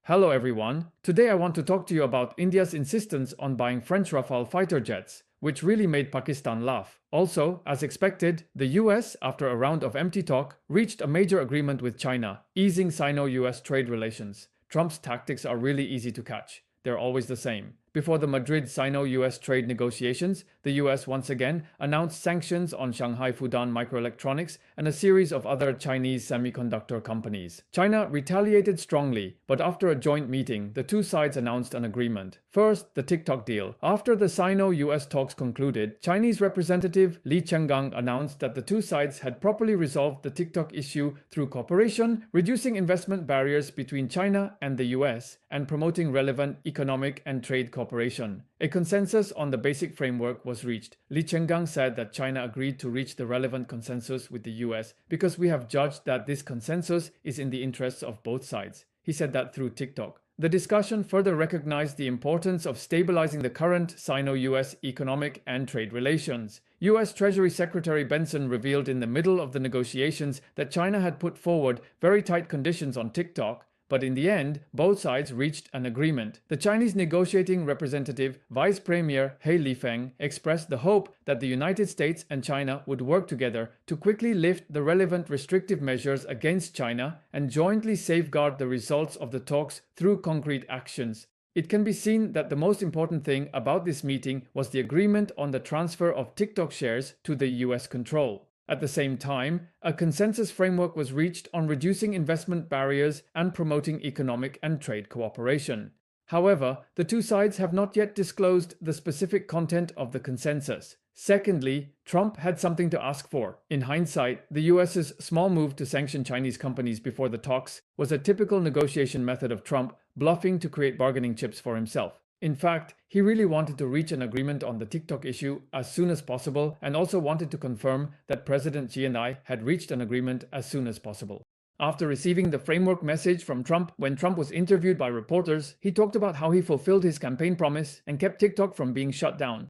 Hello everyone, today I want to talk to you about India's insistence on buying French Rafale fighter jets, which really made Pakistan laugh. Also, as expected, the US, after a round of empty talk, reached a major agreement with China, easing Sino-US trade relations. Trump's tactics are really easy to catch. They're always the same. Before the Madrid Sino-US trade negotiations, the US once again announced sanctions on Shanghai Fudan Microelectronics and a series of other Chinese semiconductor companies. China retaliated strongly, but after a joint meeting, the two sides announced an agreement. First, the TikTok deal. After the Sino-US talks concluded, Chinese representative Li Chenggang announced that the two sides had properly resolved the TikTok issue through cooperation, reducing investment barriers between China and the US, and promoting relevant economic and trade cooperation. A consensus on the basic framework was reached. Li Chenggang said that China agreed to reach the relevant consensus with the US because we have judged that this consensus is in the interests of both sides. He said that through TikTok. The discussion further recognized the importance of stabilizing the current Sino-US economic and trade relations. US Treasury Secretary Benson revealed in the middle of the negotiations that China had put forward very tight conditions on TikTok, but in the end, both sides reached an agreement. The Chinese negotiating representative, Vice Premier He Lifeng, expressed the hope that the United States and China would work together to quickly lift the relevant restrictive measures against China and jointly safeguard the results of the talks through concrete actions. It can be seen that the most important thing about this meeting was the agreement on the transfer of TikTok shares to the US control. At the same time, a consensus framework was reached on reducing investment barriers and promoting economic and trade cooperation. However, the two sides have not yet disclosed the specific content of the consensus. Secondly, Trump had something to ask for. In hindsight, the US's small move to sanction Chinese companies before the talks was a typical negotiation method of Trump, bluffing to create bargaining chips for himself. In fact, he really wanted to reach an agreement on the TikTok issue as soon as possible and also wanted to confirm that President Xi and I had reached an agreement as soon as possible. After receiving the framework message from Trump when Trump was interviewed by reporters, he talked about how he fulfilled his campaign promise and kept TikTok from being shut down.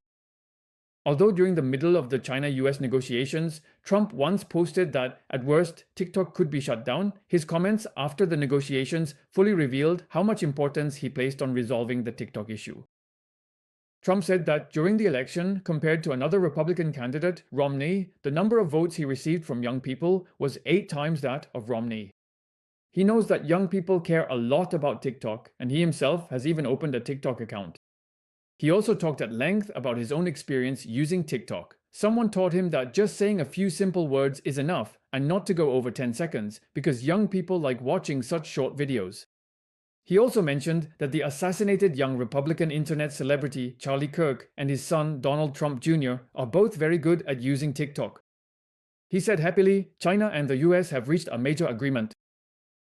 Although during the middle of the China-US negotiations, Trump once posted that, at worst, TikTok could be shut down, his comments after the negotiations fully revealed how much importance he placed on resolving the TikTok issue. Trump said that during the election, compared to another Republican candidate, Romney, the number of votes he received from young people was 8 times that of Romney. He knows that young people care a lot about TikTok, and he himself has even opened a TikTok account. He also talked at length about his own experience using TikTok. Someone taught him that just saying a few simple words is enough and not to go over 10 seconds because young people like watching such short videos. He also mentioned that the assassinated young Republican internet celebrity Charlie Kirk and his son Donald Trump Jr. are both very good at using TikTok. He said happily, China and the US have reached a major agreement.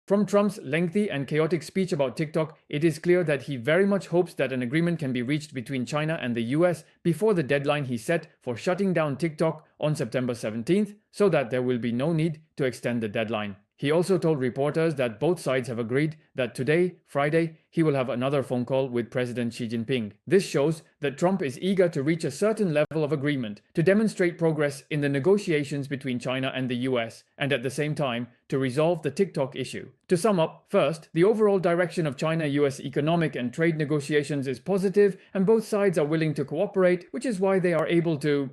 From Trump's lengthy and chaotic speech about TikTok, it is clear that he very much hopes that an agreement can be reached between China and the US before the deadline he set for shutting down TikTok on September 17th, so that there will be no need to extend the deadline. He also told reporters that both sides have agreed that today, Friday, he will have another phone call with President Xi Jinping. This shows that Trump is eager to reach a certain level of agreement to demonstrate progress in the negotiations between China and the US, and at the same time, to resolve the TikTok issue. To sum up, first, the overall direction of China-US economic and trade negotiations is positive, and both sides are willing to cooperate, which is why they are able to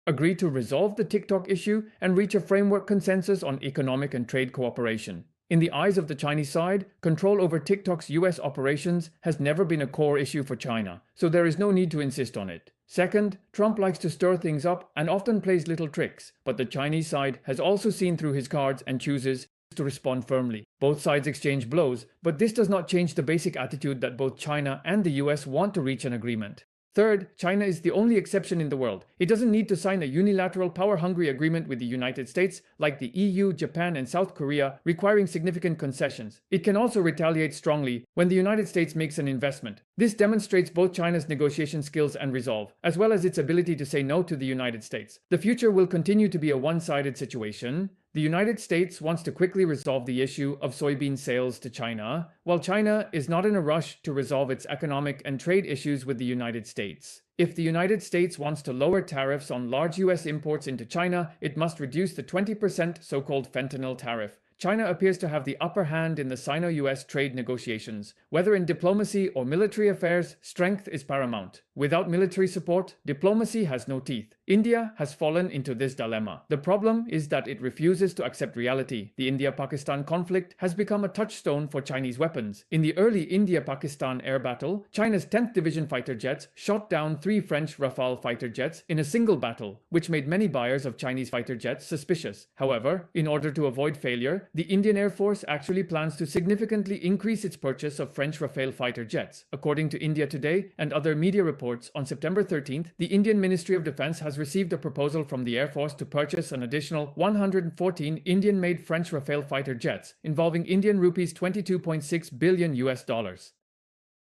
agree to resolve the TikTok issue and reach a framework consensus on economic and trade cooperation. In the eyes of the Chinese side, control over TikTok's US operations has never been a core issue for China, so there is no need to insist on it. Second, Trump likes to stir things up and often plays little tricks, but the Chinese side has also seen through his cards and chooses to respond firmly. Both sides exchange blows, but this does not change the basic attitude that both China and the US want to reach an agreement. Third, China is the only exception in the world. It doesn't need to sign a unilateral power-hungry agreement with the United States like the EU, Japan, and South Korea, requiring significant concessions. It can also retaliate strongly when the United States makes an investment. This demonstrates both China's negotiation skills and resolve, as well as its ability to say no to the United States. The future will continue to be a one-sided situation. The United States wants to quickly resolve the issue of soybean sales to China, while China is not in a rush to resolve its economic and trade issues with the United States. If the United States wants to lower tariffs on large US imports into China, it must reduce the 20% so-called fentanyl tariff. China appears to have the upper hand in the Sino-U.S. trade negotiations. Whether in diplomacy or military affairs, strength is paramount. Without military support, diplomacy has no teeth. India has fallen into this dilemma. The problem is that it refuses to accept reality. The India-Pakistan conflict has become a touchstone for Chinese weapons. In the early India-Pakistan air battle, China's 10th Division fighter jets shot down 3 French Rafale fighter jets in a single battle, which made many buyers of Chinese fighter jets suspicious. However, in order to avoid failure, the Indian Air Force actually plans to significantly increase its purchase of French Rafale fighter jets. According to India Today and other media reports, on September 13th, the Indian Ministry of Defense has received a proposal from the Air Force to purchase an additional 114 Indian-made French Rafale fighter jets, involving Indian rupees $22.6 billion.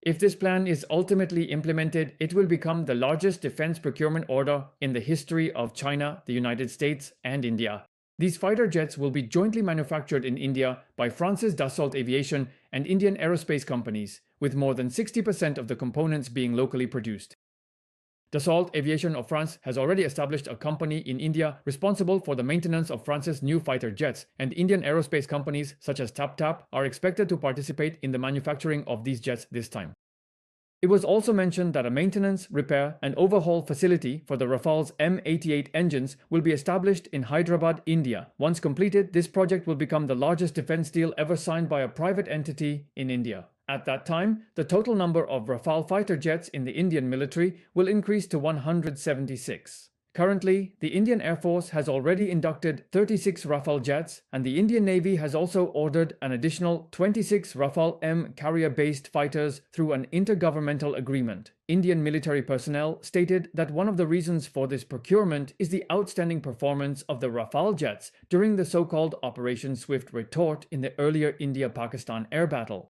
If this plan is ultimately implemented, it will become the largest defense procurement order in the history of China, the United States, and India. These fighter jets will be jointly manufactured in India by France's Dassault Aviation and Indian aerospace companies, with more than 60% of the components being locally produced. Dassault Aviation of France has already established a company in India responsible for the maintenance of France's new fighter jets, and Indian aerospace companies such as TapTap are expected to participate in the manufacturing of these jets this time. It was also mentioned that a maintenance, repair, and overhaul facility for the Rafale's M88 engines will be established in Hyderabad, India. Once completed, this project will become the largest defense deal ever signed by a private entity in India. At that time, the total number of Rafale fighter jets in the Indian military will increase to 176. Currently, the Indian Air Force has already inducted 36 Rafale jets, and the Indian Navy has also ordered an additional 26 Rafale M carrier-based fighters through an intergovernmental agreement. Indian military personnel stated that one of the reasons for this procurement is the outstanding performance of the Rafale jets during the so-called Operation Swift Retort in the earlier India-Pakistan air battle.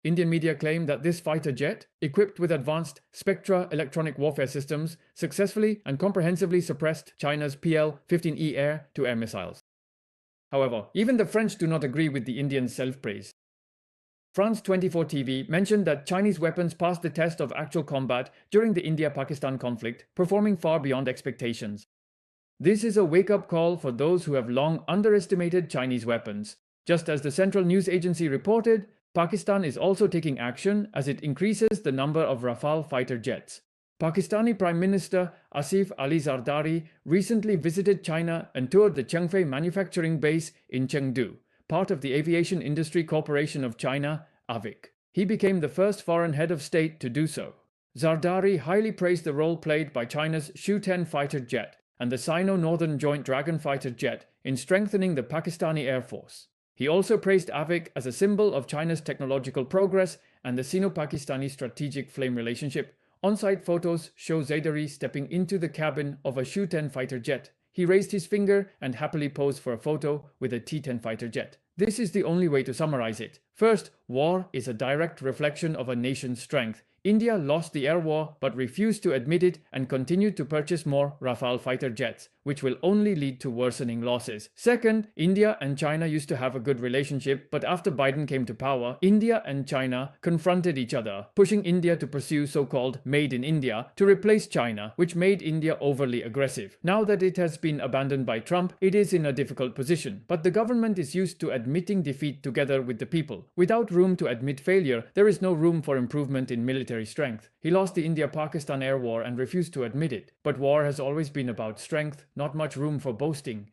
Indian media claim that this fighter jet, equipped with advanced Spectra electronic warfare systems, successfully and comprehensively suppressed China's PL-15E air-to-air missiles. However, even the French do not agree with the Indian self-praise. France 24 TV mentioned that Chinese weapons passed the test of actual combat during the India-Pakistan conflict, performing far beyond expectations. This is a wake-up call for those who have long underestimated Chinese weapons. Just as the Central News Agency reported, Pakistan is also taking action as it increases the number of Rafale fighter jets. Pakistani Prime Minister Asif Ali Zardari recently visited China and toured the Chengfei manufacturing base in Chengdu, part of the Aviation Industry Corporation of China, AVIC. He became the first foreign head of state to do so. Zardari highly praised the role played by China's Su-10 fighter jet and the Sino-Northern Joint Dragon fighter jet in strengthening the Pakistani Air Force. He also praised AVIC as a symbol of China's technological progress and the Sino-Pakistani strategic flame relationship. On-site photos show Zardari stepping into the cabin of a Su-10 fighter jet. He raised his finger and happily posed for a photo with a T-10 fighter jet. This is the only way to summarize it. First, war is a direct reflection of a nation's strength. India lost the air war but refused to admit it and continued to purchase more Rafale fighter jets, which will only lead to worsening losses. Second, India and China used to have a good relationship, but after Biden came to power, India and China confronted each other, pushing India to pursue so-called Made in India to replace China, which made India overly aggressive. Now that it has been abandoned by Trump, it is in a difficult position. But the government is used to admitting defeat together with the people. Without room to admit failure, there is no room for improvement in military strength. He lost the India-Pakistan air war and refused to admit it. But war has always been about strength, not much room for boasting.